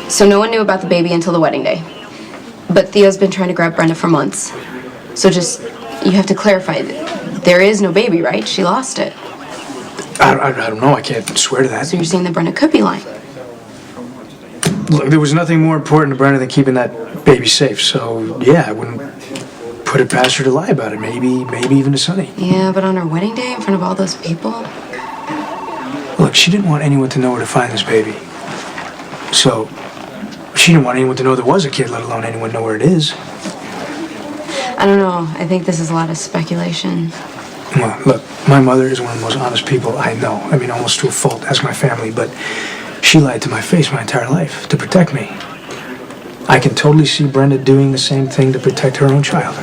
So no one knew about the baby until the wedding day. But Theo's been trying to grab Brenda for months. So you have to clarify, there is no baby, right? She lost it. I don't know. I can't swear to that. So you're saying that Brenda could be lying? Look, there was nothing more important to Brenda than keeping that baby safe. So, yeah, I wouldn't put it past her to lie about it. Maybe even to Sonny. Yeah, but on her wedding day in front of all those people? Look, she didn't want anyone to know where to find this baby. So, she didn't want anyone to know there was a kid, let alone anyone know where it is. I don't know. I think this is a lot of speculation. Well, look, my mother is one of the most honest people I know. I mean, almost to a fault. That's my family. But she lied to my face my entire life to protect me. I can totally see Brenda doing the same thing to protect her own child.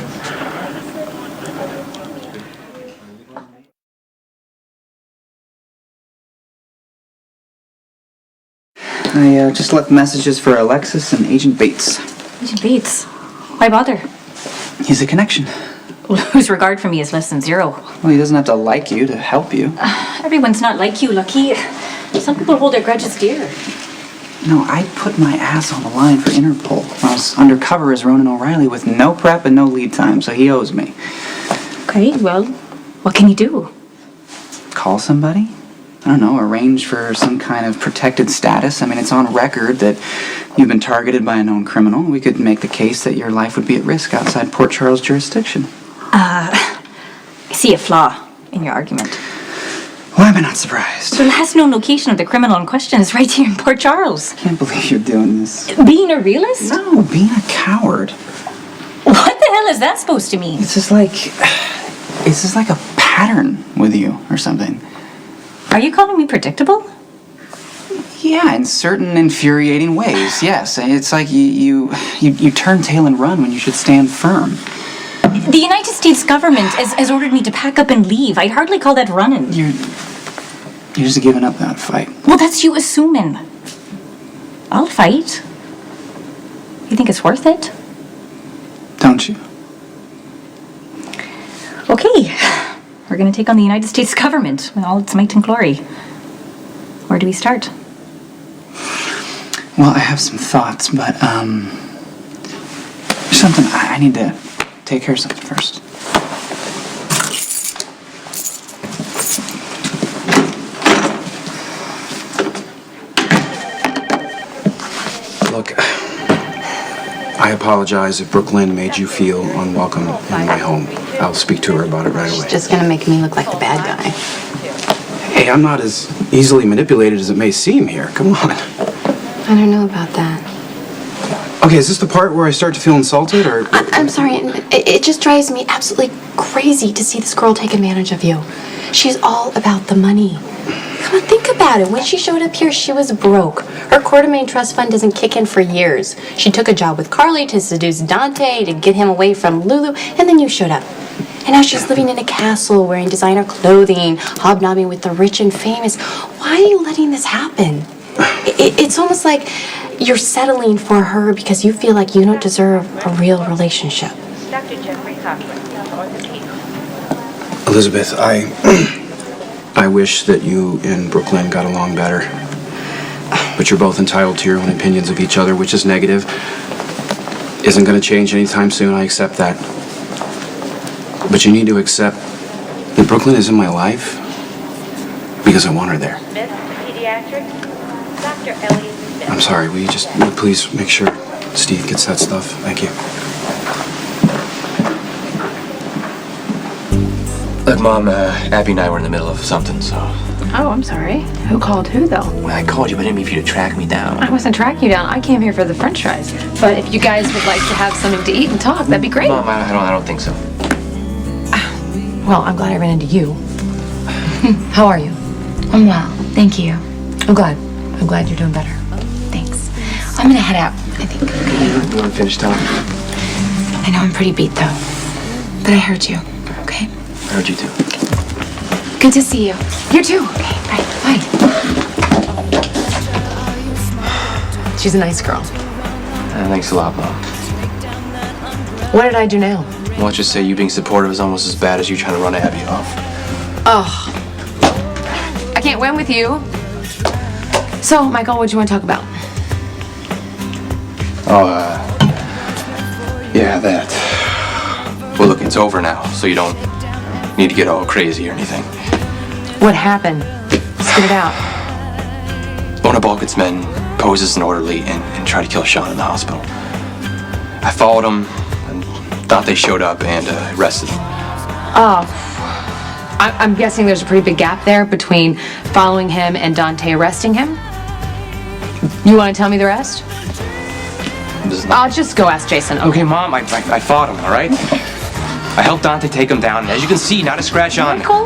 I just left messages for Alexis and Agent Bates. Agent Bates? Why bother? He's a connection. Whose regard for me is less than zero. Well, he doesn't have to like you to help you. Everyone's not like you, Lucky. Some people hold their grudges dear. No, I put my ass on the line for Interpol. I was undercover as Ronan O'Reilly with no prep and no lead time, so he owes me. Okay, well, what can you do? Call somebody? I don't know, arrange for some kind of protected status. I mean, it's on record that you've been targeted by a known criminal. We could make the case that your life would be at risk outside Port Charles jurisdiction. I see a flaw in your argument. Why am I not surprised? The last known location of the criminal in question is right here in Port Charles. I can't believe you're doing this. Being a realist? No, being a coward. What the hell is that supposed to mean? It's just like a pattern with you or something. Are you calling me predictable? Yeah, in certain infuriating ways, yes. It's like you turn tail and run when you should stand firm. The United States government has ordered me to pack up and leave. I'd hardly call that running. You're just giving up that fight. Well, that's you assuming. I'll fight. You think it's worth it? Don't you? Okay. We're going to take on the United States government with all its might and glory. Where do we start? Well, I have some thoughts, but, there's something I need to take care of something first. Look, I apologize if Brooklyn made you feel unwelcome in my home. I'll speak to her about it right away. She's just gonna make me look like the bad guy. Hey, I'm not as easily manipulated as it may seem here. Come on. I don't know about that. Okay, is this the part where I start to feel insulted, or...? I'm sorry, it just drives me absolutely crazy to see this girl take advantage of you. She's all about the money. Come on, think about it. When she showed up here, she was broke. Her Quartermain trust fund doesn't kick in for years. She took a job with Carly to seduce Dante, to get him away from Lulu, and then you showed up. And now she's living in a castle, wearing designer clothing, hobnobbing with the rich and famous. Why are you letting this happen? It's almost like you're settling for her because you feel like you don't deserve a real relationship. Elizabeth, I wish that you and Brooklyn got along better. But you're both entitled to your own opinions of each other, which is negative. Isn't going to change anytime soon, I accept that. But you need to accept that Brooklyn is in my life because I want her there. I'm sorry, will you just please make sure Steve gets that stuff? Thank you. Look, Mom, Abby and I were in the middle of something, so... Oh, I'm sorry. Who called who, though? Well, I called you, but I didn't mean for you to track me down. I wasn't tracking you down. I came here for the french fries. But if you guys would like to have something to eat and talk, that'd be great. Mom, I don't think so. Well, I'm glad I ran into you. How are you? I'm well, thank you. I'm glad. I'm glad you're doing better. Thanks. I'm gonna head out, I think. You want to finish talking? I know I'm pretty beat, though. But I heard you, okay? I heard you too. Good to see you. You too. Okay, bye. She's a nice girl. Thanks a lot, Mom. What did I do now? Well, let's just say you being supportive is almost as bad as you trying to run Abby off. Oh. I can't win with you. So, Michael, what do you want to talk about? Yeah, that. Well, look, it's over now, so you don't need to get all crazy or anything. What happened? Spit it out. One of Balkan's men posed as an orderly and tried to kill Sean in the hospital. I followed him, and Dante showed up and arrested him. Oh. I'm guessing there's a pretty big gap there between following him and Dante arresting him. You want to tell me the rest? I'll just go ask Jason. Okay, Mom, I fought him, all right? I helped Dante take him down, and as you can see, not a scratch on me. Michael?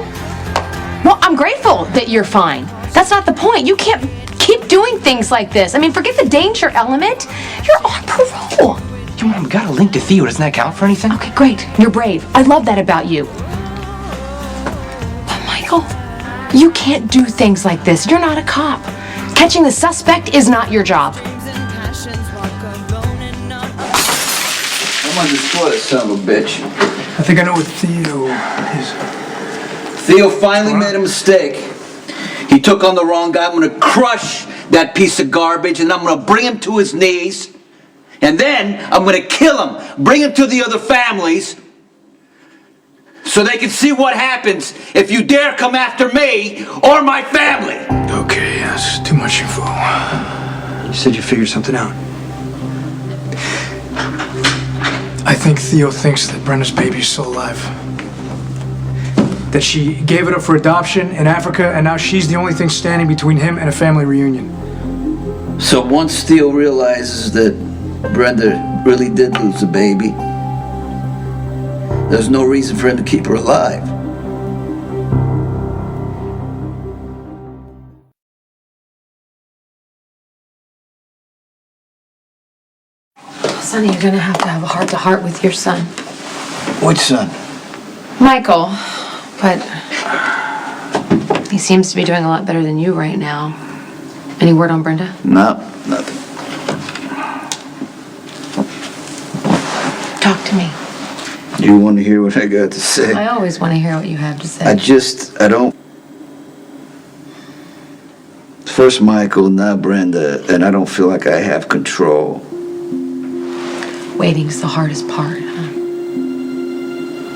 Well, I'm grateful that you're fine. That's not the point. You can't keep doing things like this. I mean, forget the danger element. You're on parole. Your Mom, we got a link to Theo. Doesn't that count for anything? Okay, great. You're brave. I love that about you. But Michael, you can't do things like this. You're not a cop. Catching the suspect is not your job. I'm on this toilet, son of a bitch. I think I know what Theo is. Theo finally made a mistake. He took on the wrong guy. I'm gonna crush that piece of garbage and I'm gonna bring him to his knees. And then I'm gonna kill him, bring him to the other families so they can see what happens if you dare come after me or my family. Okay, that's too much info. You said you figured something out. I think Theo thinks that Brenda's baby is still alive. That she gave it up for adoption in Africa, and now she's the only thing standing between him and a family reunion. So once Theo realizes that Brenda really did lose the baby, there's no reason for him to keep her alive. Sonny, you're gonna have a heart-to-heart with your son. Which son? Michael. But he seems to be doing a lot better than you right now. Any word on Brenda? No, nothing. Talk to me. You want to hear what I got to say? I always want to hear what you have to say. I don't. First Michael, now Brenda, and I don't feel like I have control. Waiting's the hardest part, huh?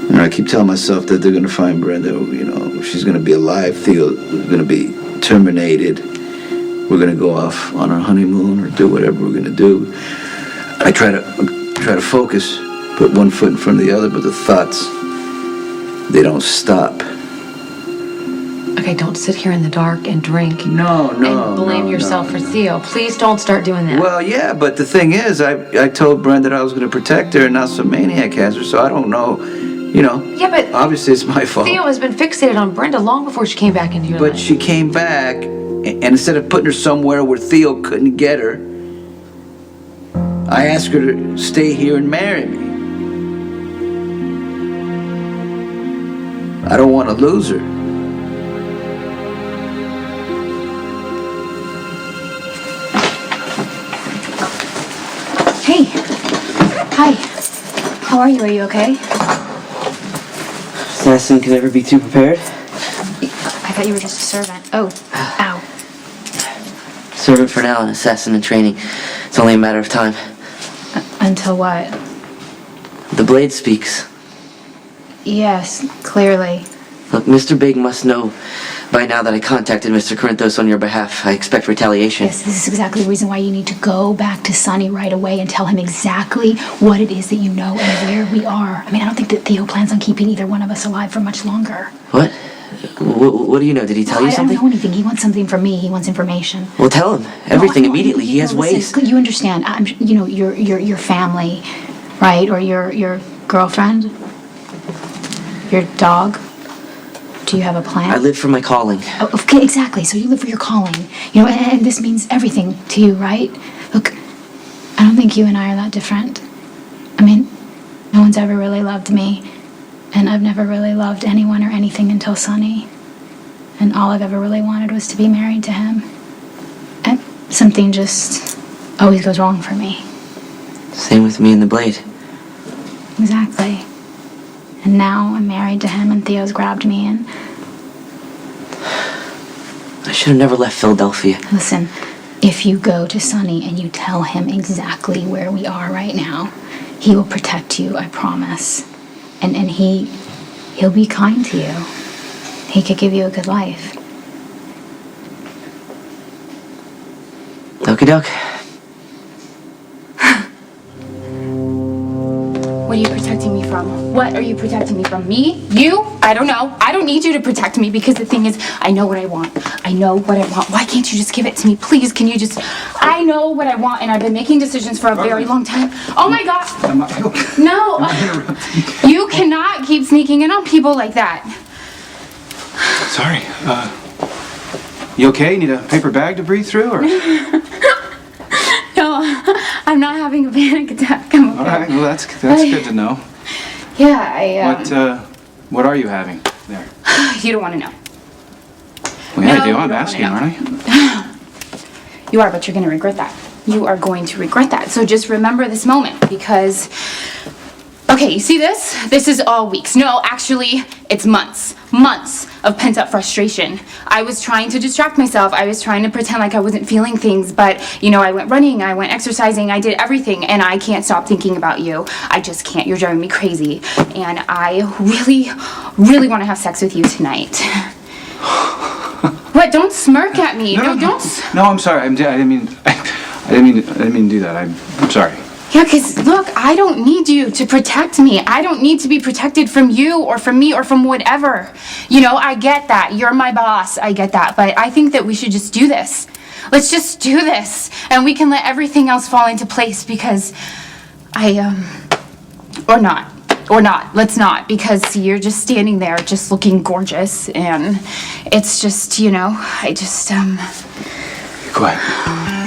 And I keep telling myself that they're going to find Brenda, you know, she's going to be alive, Theo's going to be terminated. We're going to go off on our honeymoon or do whatever we're going to do. I try to focus, put one foot in front of the other, but the thoughts, they don't stop. Okay, don't sit here in the dark and drink. No. And blame yourself for Theo. Please don't start doing that. Well, yeah, but the thing is, I told Brenda that I was going to protect her, and now some maniac has her, so I don't know, you know. Yeah, but obviously it's my fault. Theo has been fixated on Brenda long before she came back into your life. But she came back, and instead of putting her somewhere where Theo couldn't get her, I asked her to stay here and marry me. I don't want to lose her. Hey. Hi. How are you? Are you okay? Assassin could ever be too prepared? I thought you were just a servant. Oh. Ow. Servant for now and assassin in training. It's only a matter of time. Until what? The blade speaks. Yes, clearly. Look, Mr. Big must know by now that I contacted Mr. Corinthos on your behalf. I expect retaliation. Yes, this is exactly the reason why you need to go back to Sonny right away and tell him exactly what it is that you know and where we are. I mean, I don't think that Theo plans on keeping either one of us alive for much longer. What? What do you know? Did he tell you something? I don't know anything. He wants something from me. He wants information. Well, tell him everything immediately. He has ways. Listen, you understand? Your family, right? Or your girlfriend, your dog. Do you have a plan? I live for my calling. Oh, okay, exactly. So you live for your calling. You know, and this means everything to you, right? Look, I don't think you and I are that different. I mean, no one's ever really loved me. And I've never really loved anyone or anything until Sonny. And all I've ever really wanted was to be married to him. And something just always goes wrong for me. Same with me and the blade. Exactly. And now I'm married to him and Theo's grabbed me and... I should have never left Philadelphia. Listen, if you go to Sonny and you tell him exactly where we are right now, he will protect you, I promise. And he'll be kind to you. He could give you a good life. Okie doke. What are you protecting me from? What are you protecting me from? Me? You? I don't know. I don't need you to protect me because the thing is, I know what I want. I know what I want. Why can't you just give it to me? Please, can you just... I know what I want and I've been making decisions for a very long time. Oh my God. No. You cannot keep sneaking in on people like that. Sorry. You okay? Need a paper bag to breathe through, or? No, I'm not having a panic attack. I'm okay. All right. Well, that's good to know. Yeah, What are you having there? You don't want to know. Well, yeah, No, I do. you I'm don't asking, wanna aren't I? You are, but you're going to regret that. You are going to regret that. So just remember this moment because... Okay, you see this? This is all weeks. No, actually, it's months. Months of pent-up frustration. I was trying to distract myself. I was trying to pretend like I wasn't feeling things, but, you know, I went running, I went exercising, I did everything, and I can't stop thinking about you. I just can't. You're driving me crazy. And I really, really want to have sex with you tonight. What? Don't smirk at me. No, don't. No, I'm sorry. I didn't mean to do that. I'm sorry. Yeah, because, look, I don't need you to protect me. I don't need to be protected from you or from me or from whatever. You know, I get that. You're my boss. I get that. But I think that we should just do this. Let's just do this. And we can let everything else fall into place because or not. Or not. Let's not. Because you're just standing there just looking gorgeous. And it's just, you know, I just, Go ahead.